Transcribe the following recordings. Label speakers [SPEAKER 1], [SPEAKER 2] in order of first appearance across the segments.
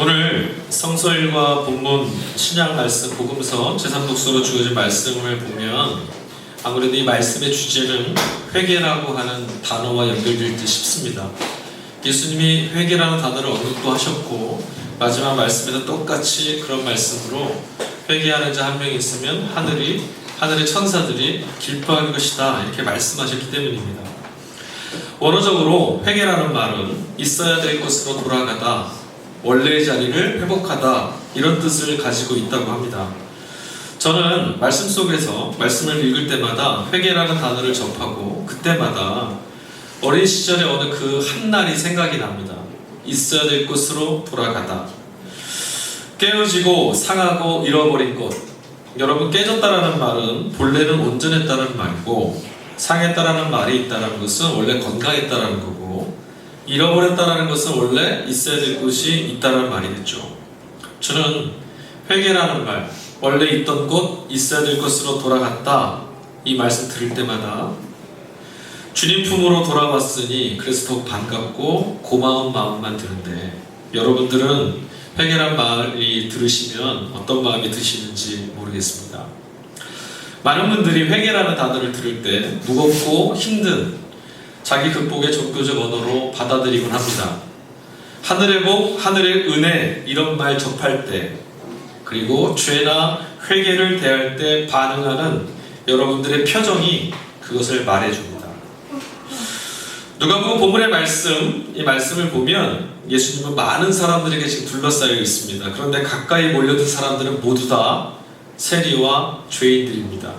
[SPEAKER 1] 오늘 성서일과 본문 신약 말씀 복음서 제3독서로 주어진 말씀을 보면 아무래도 이 말씀의 주제는 회개라고 하는 단어와 연결될 듯 싶습니다. 예수님이 회개라는 단어를 언급도 하셨고 마지막 말씀에도 똑같이 그런 말씀으로 회개하는 자 한 명이 있으면 하늘의 천사들이 기뻐할 것이다 이렇게 말씀하셨기 때문입니다. 원어적으로 회개라는 말은 있어야 될 곳으로 돌아가다, 원래의 자리를 회복하다 이런 뜻을 가지고 있다고 합니다. 저는 말씀 속에서 말씀을 읽을 때마다 회개라는 단어를 접하고 그때마다 어린 시절의 어느 그 한날이 생각이 납니다. 있어야 될 곳으로 돌아가다. 깨어지고 상하고 잃어버린 것. 여러분, 깨졌다라는 말은 본래는 온전했다는 말이고 상했다라는 말이 있다는 것은 원래 건강했다라는 거고 잃어버렸다라는 것은 원래 있어야 될 곳이 있다는 말이겠죠. 저는 회개라는 말, 원래 있던 곳, 있어야 될 곳으로 돌아갔다 이 말씀 들을 때마다 주님 품으로 돌아왔으니 그래서 더욱 반갑고 고마운 마음만 드는데, 여러분들은 회개란 말이 들으시면 어떤 마음이 드시는지 모르겠습니다. 많은 분들이 회개라는 단어를 들을 때 무겁고 힘든 자기 극복의 종교적 언어로 받아들이곤 합니다. 하늘의 복, 하늘의 은혜 이런 말 접할 때, 그리고 죄나 회개를 대할 때 반응하는 여러분들의 표정이 그것을 말해줍니다. 누가복음 본문의 말씀, 이 말씀을 보면 예수님은 많은 사람들에게 지금 둘러싸여 있습니다. 그런데 가까이 몰려든 사람들은 모두 다 세리와 죄인들입니다.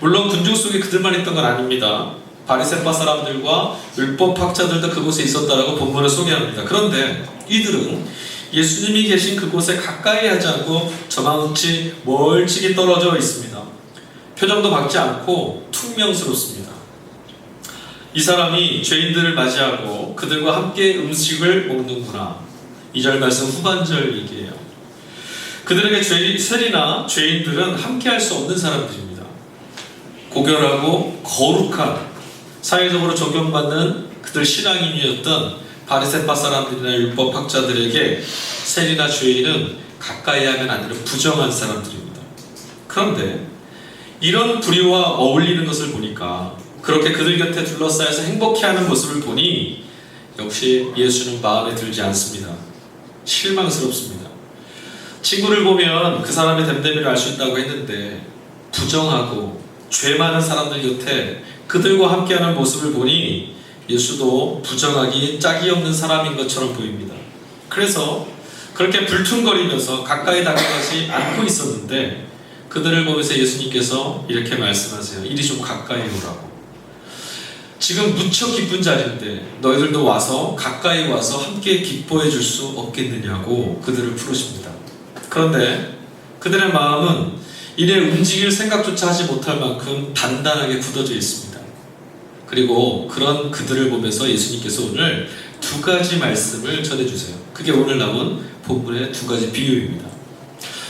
[SPEAKER 1] 물론 군중 속에 그들만 있던 건 아닙니다. 바리새파 사람들과 율법학자들도 그곳에 있었다라고 본문을 소개합니다. 그런데 이들은 예수님이 계신 그곳에 가까이 하지 않고 저만치 멀찍이 떨어져 있습니다. 표정도 밝지 않고 퉁명스럽습니다. 이 사람이 죄인들을 맞이하고 그들과 함께 음식을 먹는구나. 2절 말씀 후반절 얘기예요. 그들에게 세리나 죄인들은 함께 할 수 없는 사람들입니다. 고결하고 거룩한, 사회적으로 존경받는 그들 신앙인이었던 바리새파 사람들이나 율법학자들에게 세리나 죄인은 가까이 하면 안 되는 부정한 사람들입니다. 그런데 이런 부류와 어울리는 것을 보니까, 그렇게 그들 곁에 둘러싸여서 행복해하는 모습을 보니 역시 예수는 마음에 들지 않습니다. 실망스럽습니다. 친구를 보면 그 사람의 됨됨이를 알 수 있다고 했는데 부정하고 죄 많은 사람들 곁에 그들과 함께하는 모습을 보니 예수도 부정하기 짝이 없는 사람인 것처럼 보입니다. 그래서 그렇게 불퉁거리면서 가까이 다가가지 않고 있었는데 그들을 보면서 예수님께서 이렇게 말씀하세요. 이리 좀 가까이 오라고. 지금 무척 기쁜 자리인데 너희들도 와서 가까이 와서 함께 기뻐해 줄 수 없겠느냐고 그들을 부르십니다. 그런데 그들의 마음은 이래 움직일 생각조차 하지 못할 만큼 단단하게 굳어져 있습니다. 그리고 그런 그들을 보면서 예수님께서 오늘 두 가지 말씀을 전해주세요. 그게 오늘 나온 본문의 두 가지 비유입니다.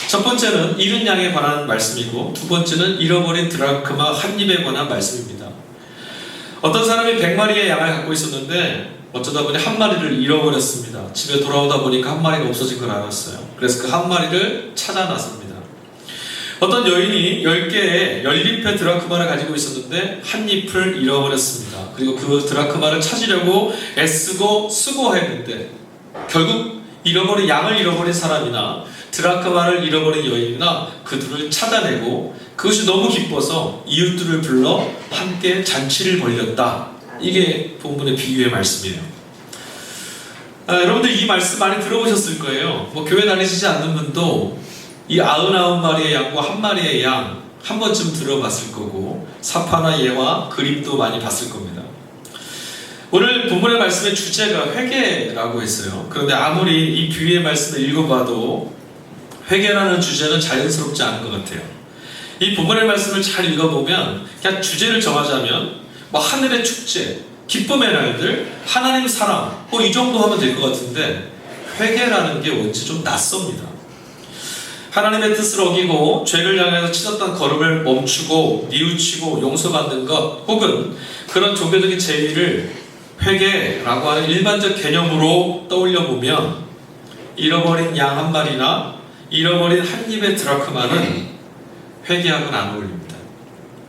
[SPEAKER 1] 첫 번째는 잃은 양에 관한 말씀이고, 두 번째는 잃어버린 드라크마 한 입에 관한 말씀입니다. 어떤 사람이 100마리의 양을 갖고 있었는데 어쩌다 보니 한 마리를 잃어버렸습니다. 집에 돌아오다 보니까 한 마리가 없어진 걸 알았어요. 그래서 그 한 마리를 찾아 나섭니다. 어떤 여인이 10개의 연립의 드라크마를 가지고 있었는데 한 잎을 잃어버렸습니다. 그리고 그 드라크마를 찾으려고 애쓰고 수고했는데 결국 양을 잃어버린 사람이나 드라크마를 잃어버린 여인이나 그들을 찾아내고 그것이 너무 기뻐서 이웃들을 불러 함께 잔치를 벌였다. 이게 본문의 비유의 말씀이에요. 여러분들 이 말씀 많이 들어보셨을 거예요. 교회 다니시지 않는 분도 이 99마리의 양과 한 마리의 양 한 번쯤 들어봤을 거고 사파나 예와 그림도 많이 봤을 겁니다. 오늘 본문의 말씀의 주제가 회개라고 했어요. 그런데 아무리 이 비유의 말씀을 읽어봐도 회개라는 주제는 자연스럽지 않은 것 같아요. 이 본문의 말씀을 잘 읽어보면 그냥 주제를 정하자면 하늘의 축제, 기쁨의 날들, 하나님 사랑 이 정도 하면 될 것 같은데 회개라는 게 왠지 좀 낯섭니다. 하나님의 뜻을 어기고 죄를 향해서 치렀던 걸음을 멈추고 뉘우치고 용서받는 것, 혹은 그런 종교적인 제의를 회개라고 하는 일반적 개념으로 떠올려 보면 잃어버린 양 한 마리나 잃어버린 한 입의 드라크마는 회개하고는 안 어울립니다.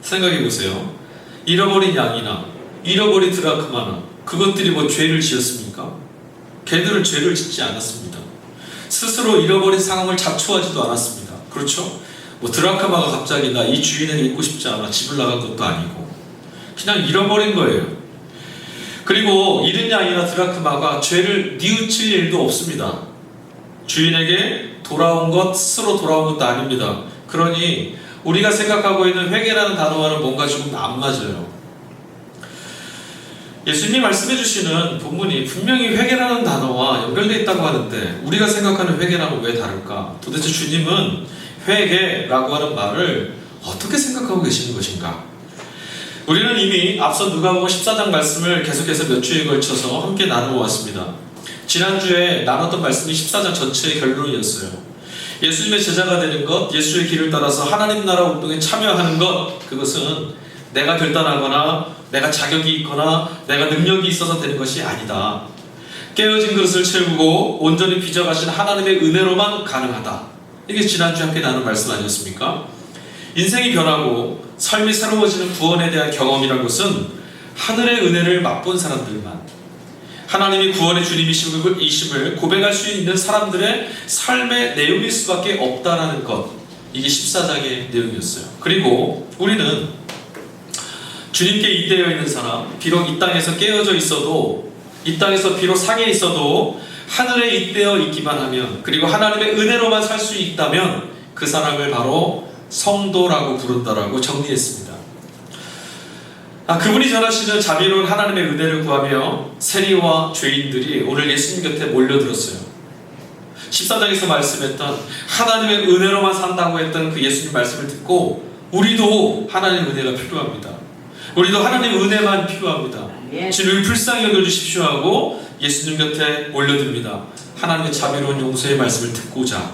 [SPEAKER 1] 생각해 보세요. 잃어버린 양이나 잃어버린 드라크마나 그것들이 뭐 죄를 지었습니까? 걔들은 죄를 짓지 않았습니다. 스스로 잃어버린 상황을 자초하지도 않았습니다. 그렇죠? 뭐 드라크마가 갑자기 나 이 주인에게 있고 싶지 않아 집을 나간 것도 아니고 그냥 잃어버린 거예요. 그리고 잃은 양이나 드라크마가 죄를 뉘우칠 일도 없습니다. 주인에게 돌아온 것 스스로 돌아온 것도 아닙니다. 그러니 우리가 생각하고 있는 회개라는 단어와는 뭔가 조금 안 맞아요. 예수님이 말씀해 주시는 본문이 분명히 회개라는 단어와 연결되어 있다고 하는데 우리가 생각하는 회개랑은 왜 다를까? 도대체 주님은 회개라고 하는 말을 어떻게 생각하고 계시는 것인가? 우리는 이미 앞서 누가복음 14장 말씀을 계속해서 몇 주에 걸쳐서 함께 나누어 왔습니다. 지난주에 나눴던 말씀이 14장 전체의 결론이었어요. 예수님의 제자가 되는 것, 예수의 길을 따라서 하나님 나라 운동에 참여하는 것, 그것은 내가 결단하거나 내가 자격이 있거나 내가 능력이 있어서 되는 것이 아니다. 깨어진 그릇을 채우고 온전히 빚어가신 하나님의 은혜로만 가능하다. 이게 지난주에 함께 나눈 말씀 아니었습니까? 인생이 변하고 삶이 새로워지는 구원에 대한 경험이란 것은 하늘의 은혜를 맛본 사람들만, 하나님이 구원의 주님이심을 고백할 수 있는 사람들의 삶의 내용일 수밖에 없다는 것, 이게 14장의 내용이었어요. 그리고 우리는 주님께 잇대어 있는 사람, 비록 이 땅에서 깨어져 있어도, 이 땅에서 비록 상해 있어도 하늘에 잇대어 있기만 하면, 그리고 하나님의 은혜로만 살 수 있다면 그 사람을 바로 성도라고 부른다라고 정리했습니다. 그분이 전하시는 자비로운 하나님의 은혜를 구하며 세리와 죄인들이 오늘 예수님 곁에 몰려들었어요. 14장에서 말씀했던 하나님의 은혜로만 산다고 했던 그 예수님 말씀을 듣고 우리도 하나님의 은혜가 필요합니다. 우리도 하나님의 은혜만 필요합니다. 주님을 불쌍히 여겨주십시오 하고 예수님 곁에 몰려듭니다. 하나님의 자비로운 용서의 말씀을 듣고자.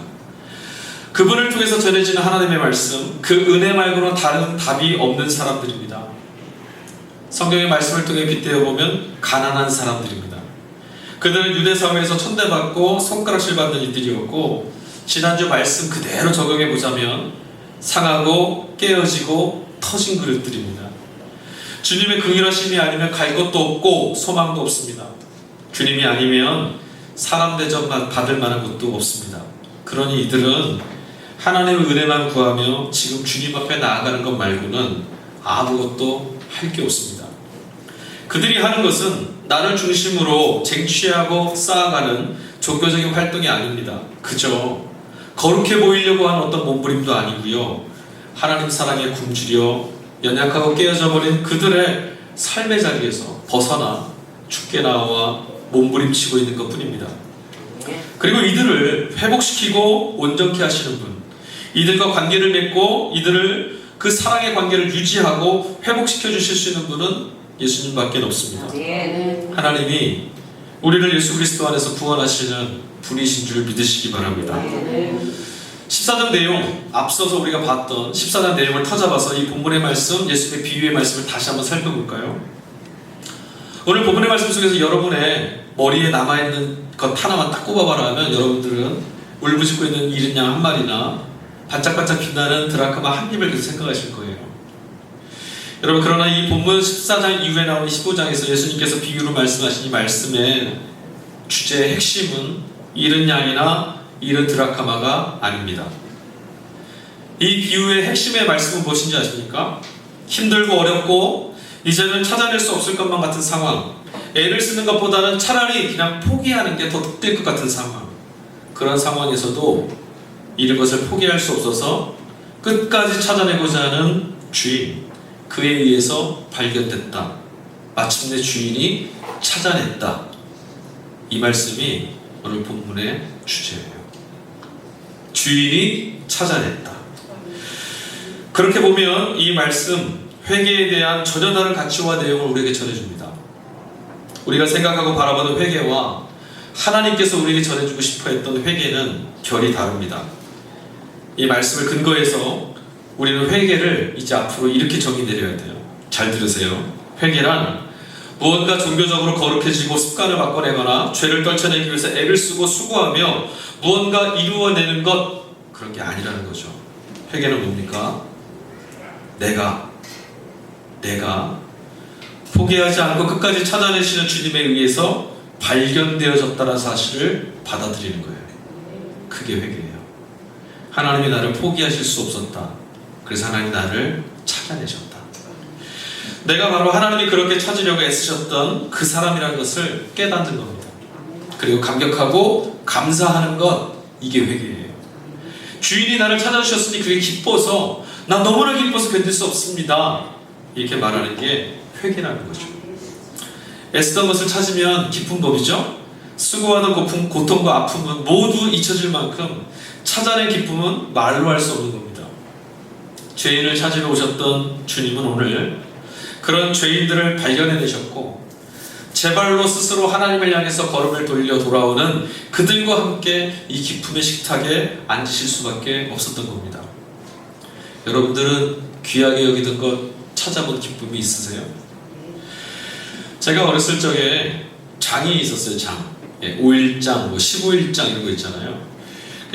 [SPEAKER 1] 그분을 통해서 전해지는 하나님의 말씀, 그 은혜 말고는 다른 답이 없는 사람들입니다. 성경의 말씀을 통해 빗대어 보면 가난한 사람들입니다. 그들은 유대사회에서 천대받고 손가락질 받는 이들이었고, 지난주 말씀 그대로 적용해 보자면 상하고 깨어지고 터진 그릇들입니다. 주님의 긍휼하심이 아니면 갈 것도 없고 소망도 없습니다. 주님이 아니면 사람 대접 받을 만한 것도 없습니다. 그러니 이들은 하나님의 은혜만 구하며 지금 주님 앞에 나아가는 것 말고는 아무것도 할 게 없습니다. 그들이 하는 것은 나를 중심으로 쟁취하고 쌓아가는 종교적인 활동이 아닙니다. 그저 거룩해 보이려고 하는 어떤 몸부림도 아니고요. 하나님 사랑에 굶주려 연약하고 깨어져 버린 그들의 삶의 자리에서 벗어나 죽게 나와 몸부림치고 있는 것 뿐입니다. 그리고 이들을 회복시키고 온전케 하시는 분, 이들과 관계를 맺고 이들을 그 사랑의 관계를 유지하고 회복시켜 주실 수 있는 분은 예수님밖에 없습니다. 하나님이 우리를 예수 그리스도 안에서 구원하시는 분이신 줄 믿으시기 바랍니다. 14장 내용, 앞서서 우리가 봤던 14장 내용을 터잡아서 이 본문의 말씀, 예수님의 비유의 말씀을 다시 한번 살펴볼까요? 오늘 본문의 말씀 속에서 여러분의 머리에 남아있는 것 하나만 딱 꼽아봐라 하면 여러분들은 울부짖고 있는 잃은 양 한 마리나 반짝반짝 빛나는 드라크마 한 입을 계속 생각하실 거예요. 여러분, 그러나 이 본문 14장 이후에 나오는 15장에서 예수님께서 비유로 말씀하신 이 말씀의 주제의 핵심은 잃은 양이나 잃은 드라크마가 아닙니다. 이 비유의 핵심의 말씀은 무엇인지 아십니까? 힘들고 어렵고 이제는 찾아낼 수 없을 것만 같은 상황, 애를 쓰는 것보다는 차라리 그냥 포기하는 게 더 득될 것 같은 상황, 그런 상황에서도 잃은 것을 포기할 수 없어서 끝까지 찾아내고자 하는 주인, 그에 의해서 발견됐다. 마침내 주인이 찾아냈다. 이 말씀이 오늘 본문의 주제예요. 주인이 찾아냈다. 그렇게 보면 이 말씀, 회개에 대한 전혀 다른 가치와 내용을 우리에게 전해줍니다. 우리가 생각하고 바라보는 회개와 하나님께서 우리에게 전해주고 싶어 했던 회개는 결이 다릅니다. 이 말씀을 근거해서 우리는 회개를 이제 앞으로 이렇게 정의 내려야 돼요. 잘 들으세요. 회개란 무언가 종교적으로 거룩해지고 습관을 바꿔내거나 죄를 떨쳐내기 위해서 애를 쓰고 수고하며 무언가 이루어내는 것, 그런 게 아니라는 거죠. 회개는 뭡니까? 내가 포기하지 않고 끝까지 찾아내시는 주님에 의해서 발견되어졌다는 사실을 받아들이는 거예요. 그게 회개예요. 하나님이 나를 포기하실 수 없었다. 그래서 하나님이 나를 찾아내셨다. 내가 바로 하나님이 그렇게 찾으려고 애쓰셨던 그 사람이라는 것을 깨닫는 겁니다. 그리고 감격하고 감사하는 것, 이게 회개예요. 주인이 나를 찾아주셨으니 그게 기뻐서, 나 너무나 기뻐서 견딜 수 없습니다, 이렇게 말하는 게 회개라는 거죠. 애쓰던 것을 찾으면 기쁜 법이죠. 수고하는 고통과 아픔은 모두 잊혀질 만큼 찾아낸 기쁨은 말로 할 수 없는 겁니다. 죄인을 찾으러 오셨던 주님은 오늘 그런 죄인들을 발견해내셨고 제 발로 스스로 하나님을 향해서 걸음을 돌려 돌아오는 그들과 함께 이 기쁨의 식탁에 앉으실 수밖에 없었던 겁니다. 여러분들은 귀하게 여기던 것 찾아본 기쁨이 있으세요? 제가 어렸을 적에 장이 있었어요. 장. 5일장, 15일장 이런 거 있잖아요.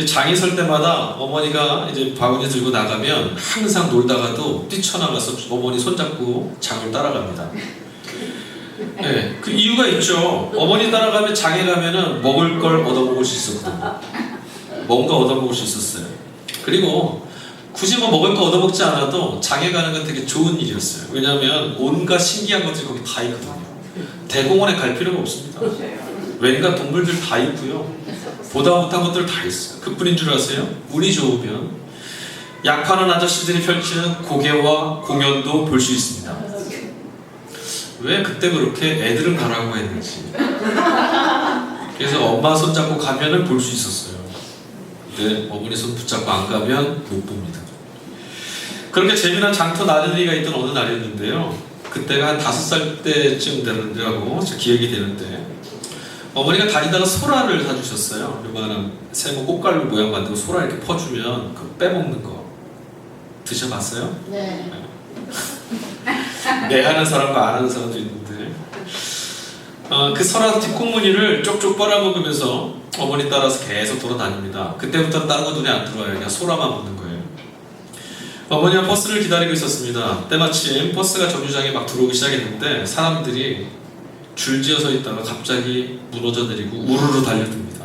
[SPEAKER 1] 장이 설 때마다 어머니가 이제 바구니 들고 나가면 항상 놀다가도 뛰쳐나가서 어머니 손잡고 장을 따라갑니다. 네, 그 이유가 있죠. 어머니 따라가면 장에 가면은 먹을 걸 얻어먹을 수 있었거든요. 뭔가 얻어먹을 수 있었어요. 그리고 굳이 뭐 먹을 거 얻어먹지 않아도 장에 가는 건 되게 좋은 일이었어요. 왜냐하면 온갖 신기한 것들이 거기 다 있거든요. 대공원에 갈 필요가 없습니다. 웬갖 동물들 다 있고요. 보다 못한 것들 다 있어요. 그뿐인 줄 아세요? 운이 좋으면 약 파는 아저씨들이 펼치는 고개와 공연도 볼 수 있습니다. 왜 그때 그렇게 애들은 가라고 했는지. 그래서 엄마 손 잡고 가면은 볼 수 있었어요. 근데 어머니 손 붙잡고 안 가면 못 봅니다. 그렇게 재미난 장터 나들이가 있던 어느 날이었는데요. 그때가 한 5살 때쯤 되는데라고 기억이 되는데 어머니가 다니다가 소라를 사주셨어요. 요만한 세모 꽃갈로 모양 만들고 소라 이렇게 퍼주면 그 빼먹는 거 드셔봤어요?
[SPEAKER 2] 네.
[SPEAKER 1] 네 하는 사람과 안 하는 사람도 있는데 그 소라 뒷꽁무니를 쪽쪽 빨아먹으면서 어머니 따라서 계속 돌아다닙니다. 그때부터는 다른 거 눈에 안 들어와요. 그냥 소라만 먹는 거예요. 어머니가 버스를 기다리고 있었습니다. 때마침 버스가 정류장에 막 들어오기 시작했는데 사람들이 줄지어 서 있다가 갑자기 무너져 내리고 우르르 달려듭니다.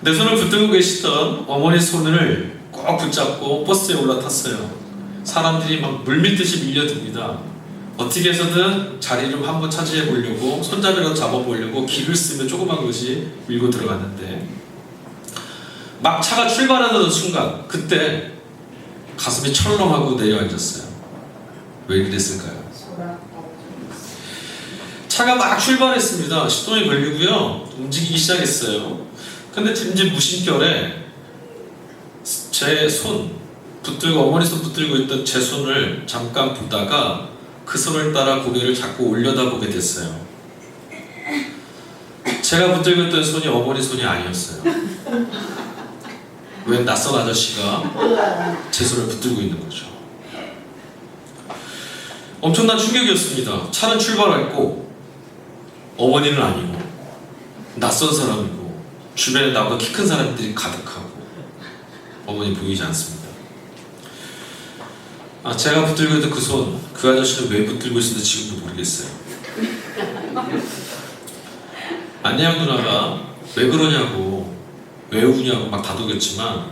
[SPEAKER 1] 내 손을 붙들고 계시던 어머니 손을 꼭 붙잡고 버스에 올라탔어요. 사람들이 막 물밀듯이 밀려듭니다. 어떻게 해서든 자리를 한번 차지해 보려고 손잡이라도 잡아보려고 길을 쓰며 조그만 것이 밀고 들어갔는데 막 차가 출발하는 순간 그때 가슴이 철렁하고 내려앉았어요. 왜 그랬을까요? 차가 막 출발했습니다. 시동이 걸리고요. 움직이기 시작했어요. 근데 이제 무심결에 제 손 붙들고 어머니 손 붙들고 있던 제 손을 잠깐 보다가 그 손을 따라 고개를 자꾸 올려다보게 됐어요. 제가 붙들고 있던 손이 어머니 손이 아니었어요. 웬 낯선 아저씨가 제 손을 붙들고 있는 거죠. 엄청난 충격이었습니다. 차는 출발했고 어머니는 아니고 낯선 사람이고 주변에 나보다 키 큰 사람들이 가득하고 어머니 보이지 않습니다. 제가 붙들고 있던 그 손, 그 아저씨는 왜 붙들고 있었는지 지금도 모르겠어요. 안녕 누나가 왜 그러냐고 왜 우냐고 막 다독였지만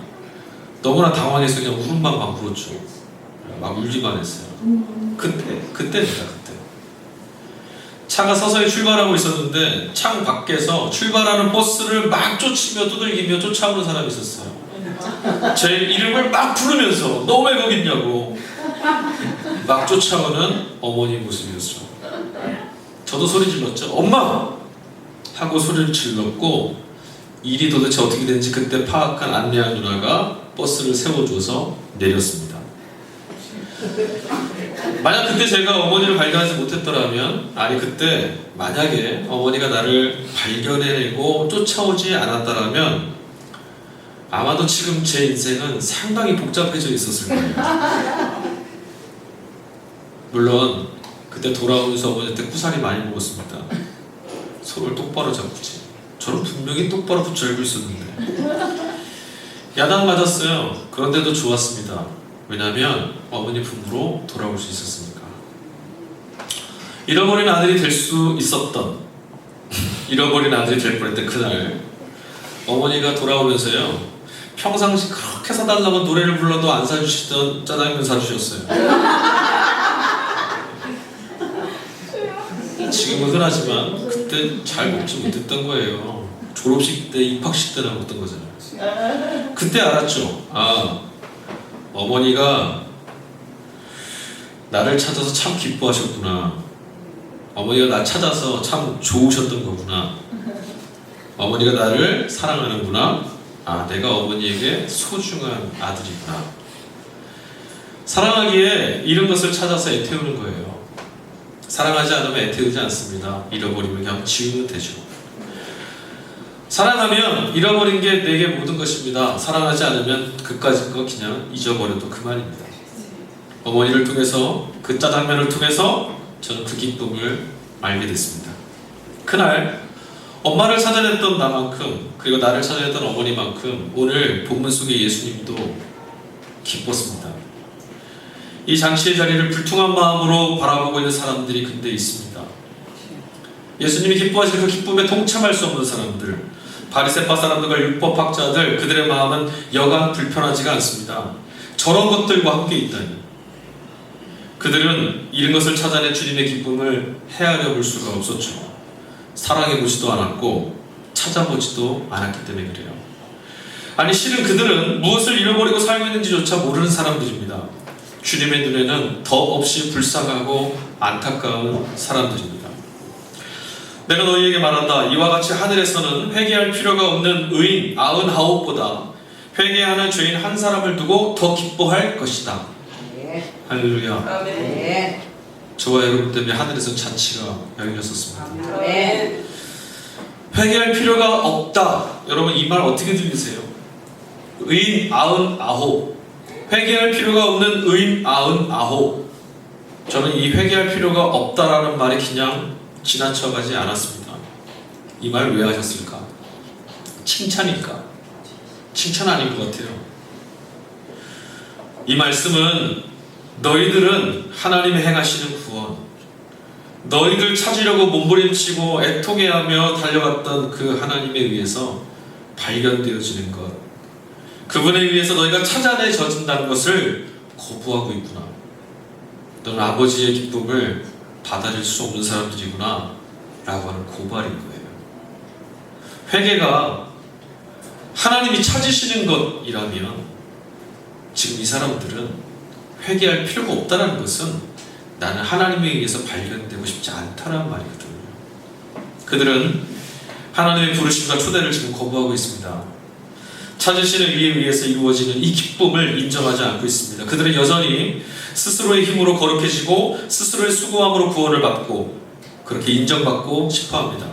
[SPEAKER 1] 너무나 당황해서 그냥 울음만 막 울었죠. 막 울기만 했어요. 그때입니다. 그때 차가 서서히 출발하고 있었는데 창 밖에서 출발하는 버스를 막 쫓으며 두들기며 쫓아오는 사람이 있었어요. 제 이름을 막 부르면서 너 왜 거기 있냐고 막 쫓아오는 어머니 모습이었죠. 저도 소리 질렀죠. 엄마! 하고 소리를 질렀고 일이 도대체 어떻게 된지 그때 파악한 안내한 누나가 버스를 세워줘서 내렸습니다. 만약 그때 제가 어머니를 발견하지 못했더라면, 아니 그때 만약에 어머니가 나를 발견해내고 쫓아오지 않았더라면 아마도 지금 제 인생은 상당히 복잡해져 있었을 거예요. 물론 그때 돌아오면서 어머니한테 구살이 많이 먹었습니다. 손을 똑바로 잡지. 저는 분명히 똑바로 붙잡고 있었는데 야단 맞았어요. 그런데도 좋았습니다. 왜냐하면 어머니 품으로 돌아올 수 있었으니까. 잃어버린 아들이 될 수 있었던, 잃어버린 아들이 될 뻔했던 그날 어머니가 돌아오면서요, 평상시 그렇게 사달라고 노래를 불러도 안 사주시던 짜장면 사주셨어요. 지금은 흔하지만 그때 잘 먹지 못했던 거예요. 졸업식 때, 입학식 때나 먹던 거잖아요. 그때 알았죠. 아, 어머니가 나를 찾아서 참 기뻐하셨구나. 어머니가 나 찾아서 참 좋으셨던 거구나. 어머니가 나를 사랑하는구나. 아, 내가 어머니에게 소중한 아들이구나. 사랑하기에 잃은 것을 찾아서 애태우는 거예요. 사랑하지 않으면 애태우지 않습니다. 잃어버리면 그냥 지우면 되죠. 사랑하면 잃어버린 게 내게 모든 것입니다. 사랑하지 않으면 그까짓 거 그냥 잊어버려도 그만입니다. 어머니를 통해서, 그 짜장면을 통해서 저는 그 기쁨을 알게 됐습니다. 그날 엄마를 찾아냈던 나만큼, 그리고 나를 찾아냈던 어머니만큼 오늘 본문 속의 예수님도 기뻤습니다. 이 잔치의 자리를 불퉁한 마음으로 바라보고 있는 사람들이 근데 있습니다. 예수님이 기뻐하시는 그 기쁨에 동참할 수 없는 사람들, 바리새파 사람들과 율법학자들, 그들의 마음은 여간 불편하지가 않습니다. 저런 것들과 함께 있다니. 그들은 잃은 것을 찾아내 주님의 기쁨을 헤아려 볼 수가 없었죠. 사랑해보지도 않았고 찾아보지도 않았기 때문에 그래요. 아니, 실은 그들은 무엇을 잃어버리고 살고 있는지조차 모르는 사람들입니다. 주님의 눈에는 덧없이 불쌍하고 안타까운 사람들입니다. 내가 너희에게 말한다. 이와 같이 하늘에서는 회개할 필요가 없는 의인 99보다 회개하는 죄인 한 사람을 두고 더 기뻐할 것이다. 할렐루야.
[SPEAKER 2] 네.
[SPEAKER 1] 저와 여러분 때문에 하늘에서 잔치가 열렸었습니다.
[SPEAKER 2] 네.
[SPEAKER 1] 회개할 필요가 없다. 여러분, 이 말 어떻게 들리세요? 의인 99, 회개할 필요가 없는 의인 99. 저는 이 회개할 필요가 없다라는 말이 그냥 지나쳐가지 않았습니다. 이 말 왜 하셨을까? 칭찬일까? 칭찬 아닌 것 같아요. 이 말씀은 너희들은 하나님이 행하시는 구원, 너희들 찾으려고 몸부림치고 애통해하며 달려갔던 그 하나님에 의해서 발견되어지는 것, 그분에 의해서 너희가 찾아내져진다는 것을 거부하고 있구나. 너는 아버지의 기쁨을 받아들일 수 없는 사람들이구나 라고 하는 고발인 거예요. 회개가 하나님이 찾으시는 것이라면 지금 이 사람들은 회개할 필요가 없다는 것은 나는 하나님에 의해서 발견되고 싶지 않다는 말이거든요. 그들은 하나님의 부르심과 초대를 지금 거부하고 있습니다. 찾으시는 이에 의해서 이루어지는 이 기쁨을 인정하지 않고 있습니다. 그들은 여전히 스스로의 힘으로 거룩해지고 스스로의 수고함으로 구원을 받고 그렇게 인정받고 싶어합니다.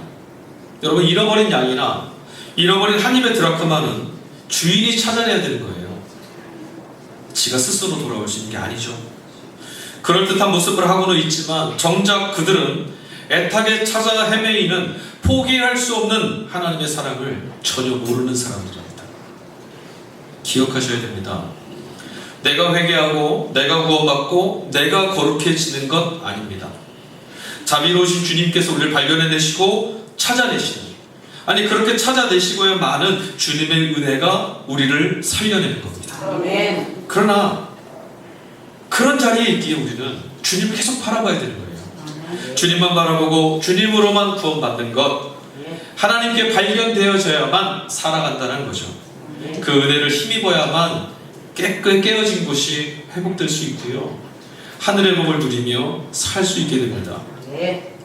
[SPEAKER 1] 여러분, 잃어버린 양이나 잃어버린 한 입의 드라크마는 주인이 찾아내야 되는 거예요. 지가 스스로 돌아올 수 있는 게 아니죠. 그럴듯한 모습을 하고는 있지만 정작 그들은 애타게 찾아 헤매이는 포기할 수 없는 하나님의 사랑을 전혀 모르는 사람들입니다. 기억하셔야 됩니다. 내가 회개하고 내가 구원받고 내가 거룩해지는 것 아닙니다. 자비로우신 주님께서 우리를 발견해내시고 찾아내시는, 아니 그렇게 찾아내시고야만은 주님의 은혜가 우리를 살려내는 겁니다.
[SPEAKER 2] 아멘.
[SPEAKER 1] 그러나 그런 자리에 있기에 우리는 주님을 계속 바라봐야 되는 거예요. 주님만 바라보고 주님으로만 구원받는 것, 하나님께 발견되어져야만 살아간다는 거죠. 그 은혜를 힘입어야만 깨어진 곳이 회복될 수 있고요, 하늘의 복을 누리며 살 수 있게 됩니다.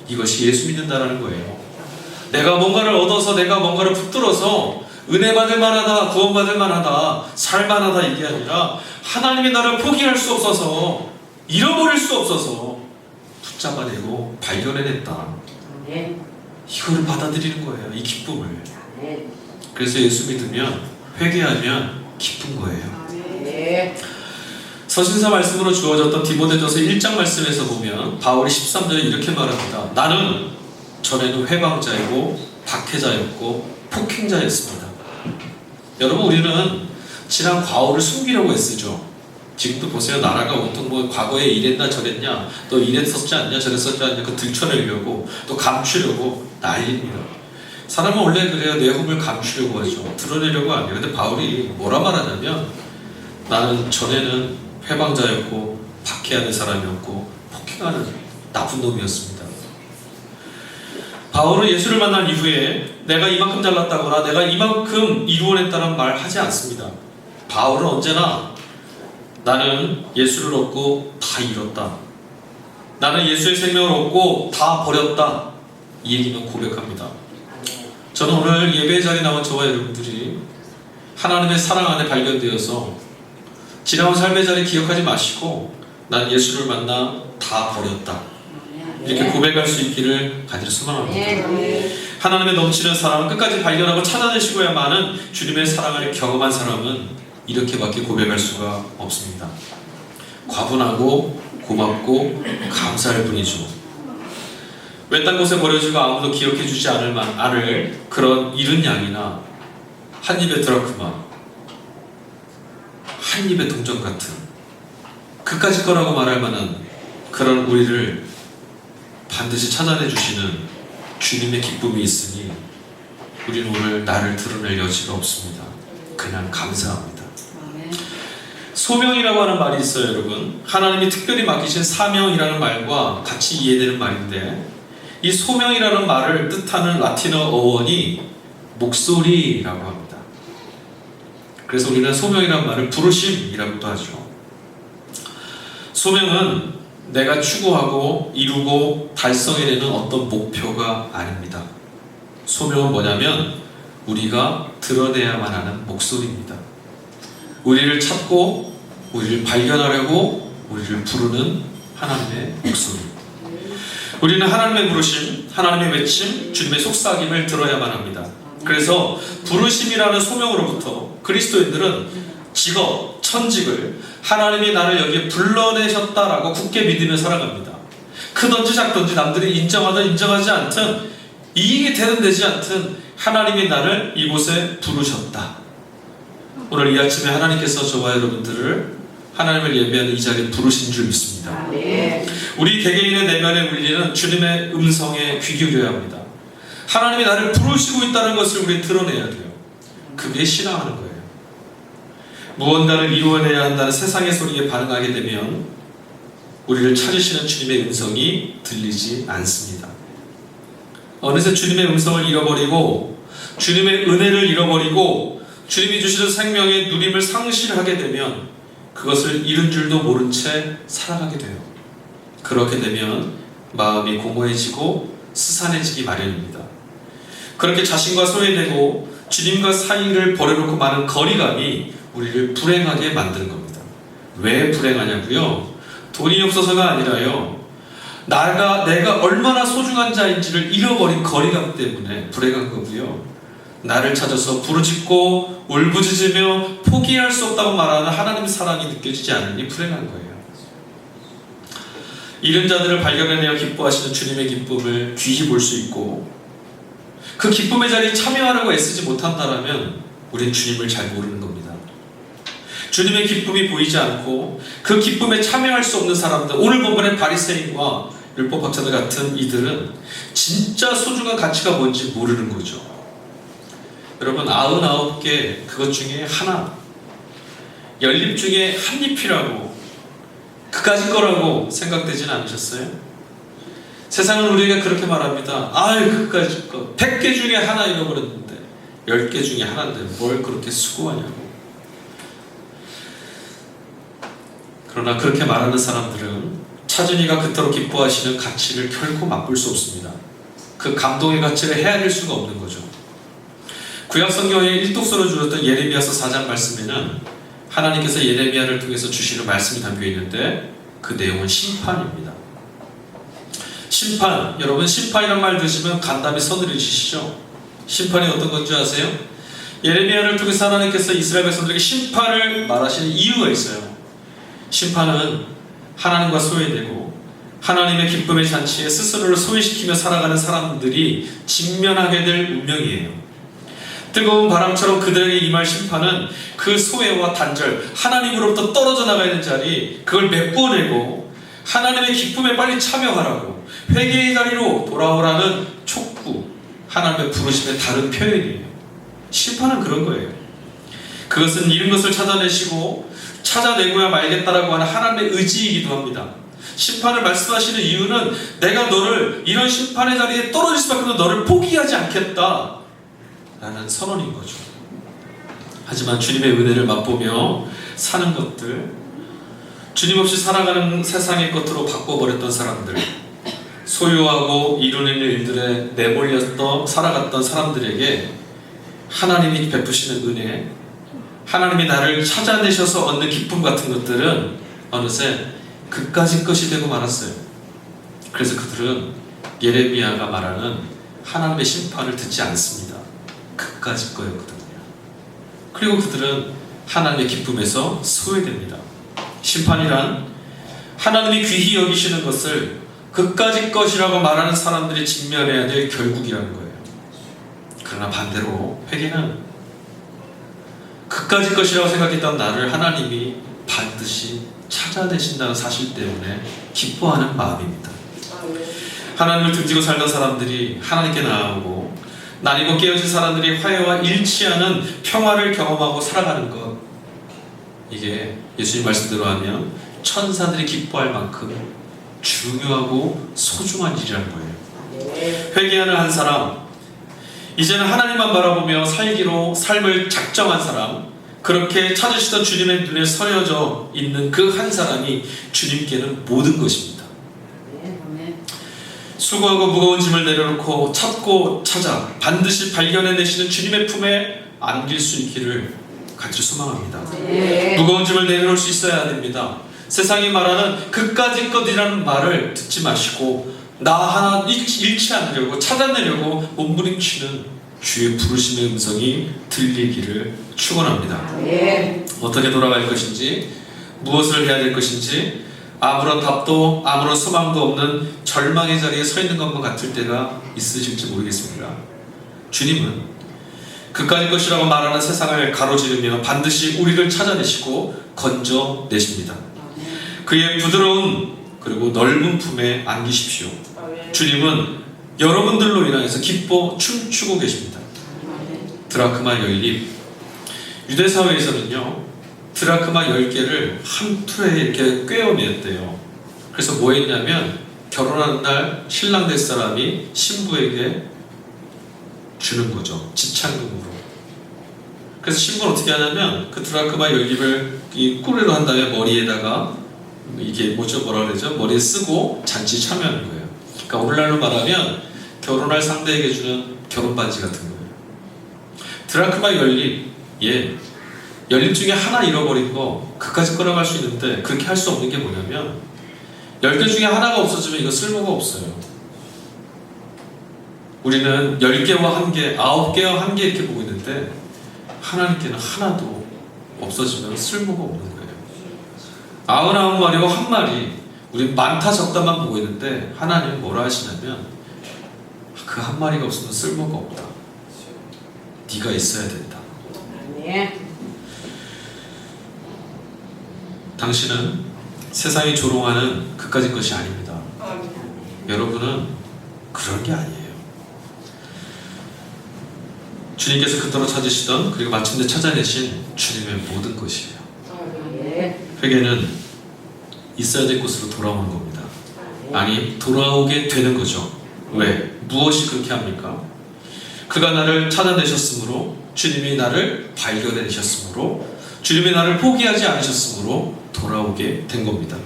[SPEAKER 1] 이것이 예수 믿는다라는 거예요. 내가 뭔가를 얻어서, 내가 뭔가를 붙들어서 은혜 받을 만하다, 구원 받을 만하다, 살 만하다, 이게 아니라 하나님이 나를 포기할 수 없어서, 잃어버릴 수 없어서 붙잡아내고 발견해냈다. 이거를 받아들이는 거예요, 이 기쁨을. 그래서 예수 믿으면, 회개하면 기쁜 거예요. 서신서 말씀으로 주어졌던 디모데전서 1장 말씀에서 보면 바울이 13절에 이렇게 말합니다. 나는 전에는 회방자이고 박해자였고 폭행자였습니다. 여러분, 우리는 지난 과오를 숨기려고 애쓰죠. 지금도 보세요. 나라가 온통 뭐 과거에 이랬나 저랬냐, 또 이랬었지 않냐 저랬었지 않냐, 그 들춰내려고 또 감추려고 난립니다. 사람은 원래 그래요. 내홈을 감추려고 하죠. 드러내려고 안 해요. 근데 바울이 뭐라 말하냐면, 나는 전에는 회방자였고 박해하는 사람이었고 폭행하는 나쁜 놈이었습니다. 바울은 예수를 만난 이후에 내가 이만큼 잘났다거나 내가 이만큼 이루어냈다는 말 하지 않습니다. 바울은 언제나 나는 예수를 얻고 다 잃었다, 나는 예수의 생명을 얻고 다 버렸다, 이 얘기는 고백합니다. 저는 오늘 예배 자리에 나온 저와 여러분들이 하나님의 사랑 안에 발견되어서 지나온 삶의 자리 기억하지 마시고 난 예수를 만나 다 버렸다, 이렇게 고백할 수 있기를 간절히 소망합니다. 하나님의 넘치는 사랑을 끝까지 발견하고 찾아내시고야만은 주님의 사랑을 경험한 사람은 이렇게밖에 고백할 수가 없습니다. 과분하고 고맙고 감사할 뿐이죠. 외딴 곳에 버려지고 아무도 기억해주지 않을 그런 잃은 양이나 한 입의 드라크마, 한 입의 동전 같은 그까짓 거라고 말할 만한 그런 우리를 반드시 찾아내 주시는 주님의 기쁨이 있으니 우리는 오늘 나를 드러낼 여지가 없습니다. 그냥 감사합니다. 소명이라고 하는 말이 있어요, 여러분. 하나님이 특별히 맡기신 사명이라는 말과 같이 이해되는 말인데, 이 소명이라는 말을 뜻하는 라틴어 어원이 목소리라고 합니다. 그래서 우리는 소명이라는 말을 부르심이라고도 하죠. 소명은 내가 추구하고 이루고 달성해내는 어떤 목표가 아닙니다. 소명은 뭐냐면 우리가 드러내야만 하는 목소리입니다. 우리를 찾고 우리를 발견하려고 우리를 부르는 하나님의 목소리. 우리는 하나님의 부르심, 하나님의 외침, 주님의 속삭임을 들어야만 합니다. 그래서 부르심이라는 소명으로부터 그리스도인들은 직업, 천직을 하나님이 나를 여기에 불러내셨다라고 굳게 믿으며 살아갑니다. 크든지 작든지 남들이 인정하든 인정하지 않든 이익이 되든 되지 않든 하나님이 나를 이곳에 부르셨다. 오늘 이 아침에 하나님께서 저와 여러분들을 하나님을 예배하는 이 자리에 부르신 줄 믿습니다. 우리 개개인의 내면에 울리는 주님의 음성에 귀 기울여야 합니다. 하나님이 나를 부르시고 있다는 것을 우리는 드러내야 돼요. 그게 신앙하는 거예요. 무언가를 이루어내야 한다는 세상의 소리에 반응하게 되면 우리를 찾으시는 주님의 음성이 들리지 않습니다. 어느새 주님의 음성을 잃어버리고 주님의 은혜를 잃어버리고 주님이 주시는 생명의 누림을 상실하게 되면 그것을 잃은 줄도 모른 채 살아가게 돼요. 그렇게 되면 마음이 공허해지고 스산해지기 마련입니다. 그렇게 자신과 소외되고 주님과 사이를 버려놓고 많은 거리감이 우리를 불행하게 만드는 겁니다. 왜 불행하냐고요? 돈이 없어서가 아니라요, 내가 얼마나 소중한 자인지를 잃어버린 거리감 때문에 불행한 거고요, 나를 찾아서 부르짖고 울부짖으며 포기할 수 없다고 말하는 하나님의 사랑이 느껴지지 않으니 불행한 거예요. 잃은 자들을 발견해내어 기뻐하시는 주님의 기쁨을 귀히 볼 수 있고 그 기쁨의 자리에 참여하려고 애쓰지 못한다면 우린 주님을 잘 모르는 겁니다. 주님의 기쁨이 보이지 않고 그 기쁨에 참여할 수 없는 사람들, 오늘 본문의 바리새인과 율법학자들 같은 이들은 진짜 소중한 가치가 뭔지 모르는 거죠. 여러분, 99개 그것 중에 하나, 연잎 중에 한 잎이라고 그까짓 거라고 생각되진 않으셨어요? 세상은 우리에게 그렇게 말합니다. 그까짓 거 100개 중에 하나 잃어버렸는데 10개 중에 하나인데 뭘 그렇게 수고하냐고. 그러나 그렇게 말하는 사람들은 찾은 이가 그토록 기뻐하시는 가치를 결코 맛볼 수 없습니다. 그 감동의 가치를 헤아릴 수가 없는 거죠. 구약 성경에 일독서로 주었던 예레미야서 4장 말씀에는 하나님께서 예레미야를 통해서 주시는 말씀이 담겨 있는데 그 내용은 심판입니다. 심판, 여러분 심판이란 말 드시면 간담이 서늘해지시죠? 심판이 어떤 건지 아세요? 예레미야를 통해서 하나님께서 이스라엘 백성들에게 심판을 말하시는 이유가 있어요. 심판은 하나님과 소외되고 하나님의 기쁨의 잔치에 스스로를 소외시키며 살아가는 사람들이 직면하게 될 운명이에요. 뜨거운 바람처럼 그들에게 임할 심판은 그 소외와 단절, 하나님으로부터 떨어져 나가야 되는 자리, 그걸 메꿔내고 하나님의 기쁨에 빨리 참여하라고 회개의 자리로 돌아오라는 촉구, 하나님의 부르심의 다른 표현이에요. 심판은 그런 거예요. 그것은 잃은 것을 찾아내시고 찾아내고야 말겠다라고 하는 하나님의 의지이기도 합니다. 심판을 말씀하시는 이유는 내가 너를 이런 심판의 자리에 떨어질 수밖에 없는 너를 포기하지 않겠다 라는 선언인 거죠. 하지만 주님의 은혜를 맛보며 사는 것들, 주님 없이 살아가는 세상의 것으로 바꿔버렸던 사람들, 소유하고 이루는 일들에 내몰렸던 살아갔던 사람들에게 하나님이 베푸시는 은혜, 하나님이 나를 찾아내셔서 얻는 기쁨 같은 것들은 어느새 그까짓 것이 되고 말았어요. 그래서 그들은 예레미야가 말하는 하나님의 심판을 듣지 않습니다. 그까짓 거였거든요. 그리고 그들은 하나님의 기쁨에서 소외됩니다. 심판이란 하나님이 귀히 여기시는 것을 그까짓 것이라고 말하는 사람들이 직면해야 될 결국이라는 거예요. 그러나 반대로 회개는 그까짓 것이라고 생각했던 나를 하나님이 반드시 찾아내신다는 사실 때문에 기뻐하는 마음입니다. 하나님을 등지고 살던 사람들이 하나님께 나아오고 나뉘고 깨어진 사람들이 화해와 일치하는 평화를 경험하고 살아가는 것, 이게 예수님 말씀대로 하면 천사들이 기뻐할 만큼 중요하고 소중한 일이라는 거예요. 회개하는 한 사람, 이제는 하나님만 바라보며 살기로 삶을 작정한 사람, 그렇게 찾으시던 주님의 눈에 서려져 있는 그 한 사람이 주님께는 모든 것입니다. 수고하고 무거운 짐을 내려놓고 찾고 찾아 반드시 발견해내시는 주님의 품에 안길 수 있기를 간절히 소망합니다. 무거운 짐을 내려놓을 수 있어야 됩니다. 세상이 말하는 그까짓 것이라는 말을 듣지 마시고 나 하나 잃지 않으려고 찾아내려고 몸부림치는 주의 부르심의 음성이 들리기를 축원합니다. 어떻게 돌아갈 것인지, 무엇을 해야 될 것인지 아무런 답도 아무런 소망도 없는 절망의 자리에 서 있는 것만 같을 때가 있으실지 모르겠습니다. 주님은 그까짓 것이라고 말하는 세상을 가로지르며 반드시 우리를 찾아내시고 건져내십니다. 그의 부드러운 그리고 넓은 품에 안기십시오. 주님은 여러분들로 인하여서 기뻐 춤추고 계십니다. 드라크마 연립, 유대사회에서는요 드라크마 10개를 한 툴에 이렇게 꿰어냈대요. 그래서 뭐 했냐면 결혼하는 날 신랑 될 사람이 신부에게 주는 거죠. 지참금으로. 그래서 신부는 어떻게 하냐면 그 드라크마 연립을 이 꾸레로 한 다음에 머리에다가 이게 뭐라 그러죠? 머리에 쓰고 잔치 참여하는 거예요. 그러니까 오늘날로 말하면 결혼할 상대에게 주는 결혼 반지 같은 거예요. 드라크마 연립, 연립 중에 하나 잃어버린 거 그까짓 거라고 할 수 있는데 그렇게 할 수 없는 게 뭐냐면 10개 중에 하나가 없어지면 이거 쓸모가 없어요. 우리는 10개와 1개, 9개와 1개 이렇게 보고 있는데 하나님께는 하나도 없어지면 쓸모가 없는 거예요. 99마리와 1마리, 우리 많다 적다만 보고 있는데 하나님은 뭐라 하시냐면 그 1마리가 없으면 쓸모가 없다. 네가 있어야 된다. 당신은 세상이 조롱하는 그까짓 것이 아닙니다. 여러분은 그런 게 아니에요. 주님께서 그토록 찾으시던 그리고 마침내 찾아내신 주님의 모든 것이에요. 회개는 있어야 될 곳으로 돌아오는 겁니다. 아니, 돌아오게 되는 거죠. 왜? 무엇이 그렇게 합니까? 그가 나를 찾아내셨으므로, 주님이 나를 발견해내셨으므로, 주님이 나를 포기하지 않으셨으므로 돌아오게 된 겁니다.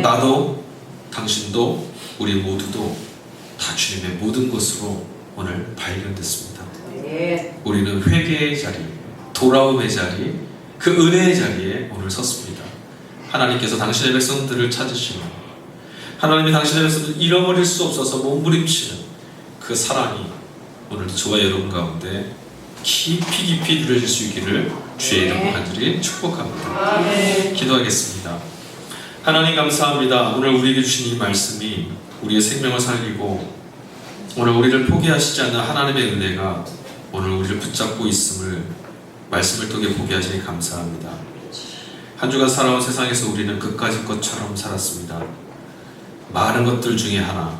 [SPEAKER 1] 나도 당신도 우리 모두도 다 주님의 모든 것으로 오늘 발견됐습니다. 우리는 회개의 자리, 돌아옴의 자리, 그 은혜의 자리에 오늘 섰습니다. 하나님께서 당신의 백성들을 찾으시며 하나님이 당신의 백성들을 잃어버릴 수 없어서 몸부림치는 그 사랑이 오늘도 저와 여러분 가운데 깊이 누려질 수 있기를 주의 이름으로 간절히 축복합니다. 기도하겠습니다. 하나님 감사합니다. 오늘 우리에게 주신 이 말씀이 우리의 생명을 살리고 오늘 우리를 포기하시지 않는 하나님의 은혜가 오늘 우리를 붙잡고 있음을 말씀을 통해 보게 하시니 감사합니다. 한 주간 살아온 세상에서 우리는 그까짓 것처럼 살았습니다. 많은 것들 중에 하나,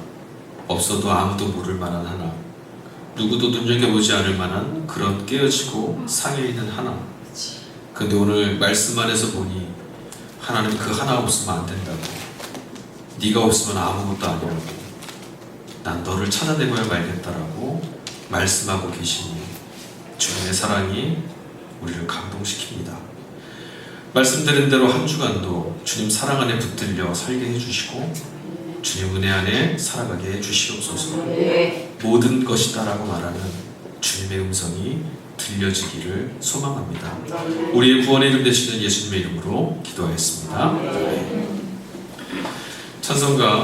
[SPEAKER 1] 없어도 아무도 모를 만한 하나, 누구도 눈여겨보지 않을 만한 그런 깨어지고 상해 있는 하나. 근데 오늘 말씀 안에서 보니 하나님 그 하나 없으면 안 된다고, 네가 없으면 아무것도 아니라고, 난 너를 찾아내고야 말겠다라고 말씀하고 계시니 주님의 사랑이 우리를 감동시킵니다. 말씀드린 대로 한 주간도 주님 사랑 안에 붙들려 살게 해주시고 주님 은혜 안에 살아가게 해주시옵소서. 모든 것이다라고 말하는 주님의 음성이 들려지기를 소망합니다. 우리의 구원의 이름 되시는 예수님의 이름으로 기도하였습니다. 찬송가